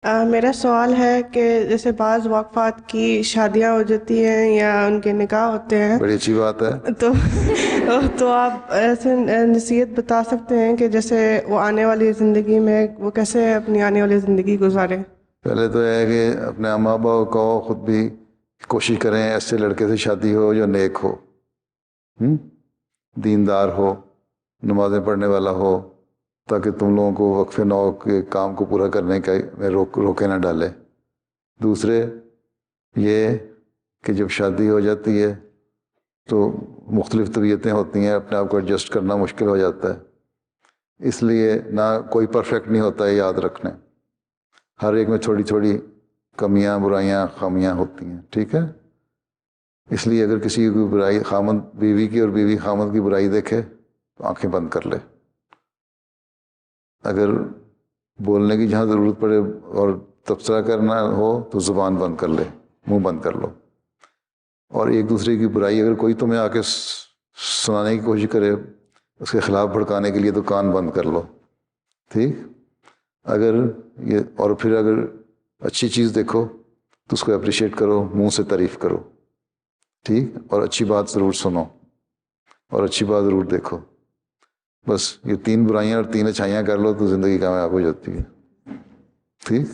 میرا سوال ہے کہ جیسے بعض واقفات کی شادیاں ہو جاتی ہیں یا ان کے نکاح ہوتے ہیں، بڑی اچھی بات ہے۔ تو تو آپ ایسے نصیحت بتا سکتے ہیں کہ جیسے وہ آنے والی زندگی میں وہ کیسے اپنی آنے والی زندگی گزاریں؟ پہلے تو یہ ہے کہ اپنے ماں باپ کو خود بھی کوشش کریں ایسے لڑکے سے شادی ہو جو نیک ہو، دیندار ہو، نمازیں پڑھنے والا ہو، تاکہ تم لوگوں کو وقف نو کے کام کو پورا کرنے کا میں روکے نہ ڈالے۔ دوسرے یہ کہ جب شادی ہو جاتی ہے تو مختلف طبیعتیں ہوتی ہیں، اپنے آپ کو ایڈجسٹ کرنا مشکل ہو جاتا ہے، اس لیے نہ کوئی پرفیکٹ نہیں ہوتا ہے، یاد رکھنے ہر ایک میں تھوڑی تھوڑی کمیاں، برائیاں، خامیاں ہوتی ہیں، ٹھیک ہے؟ اس لیے اگر کسی کی برائی خامند بیوی کی اور بیوی خامند کی برائی دیکھے تو آنکھیں بند کر لے، اگر بولنے کی جہاں ضرورت پڑے اور تبصرہ کرنا ہو تو زبان بند کر لے، منہ بند کر لو، اور ایک دوسرے کی برائی اگر کوئی تمہیں آ کے سنانے کی کوشش کرے، اس کے خلاف بھڑکانے کے لیے، تو کان بند کر لو، ٹھیک؟ اگر یہ اور پھر اگر اچھی چیز دیکھو تو اس کو اپریشیٹ کرو، منہ سے تعریف کرو، ٹھیک؟ اور اچھی بات ضرور سنو اور اچھی بات ضرور دیکھو۔ بس یہ 3 برائیاں اور 3 اچھائیاں کر لو تو زندگی کامیاب ہو جاتی ہے، ٹھیک؟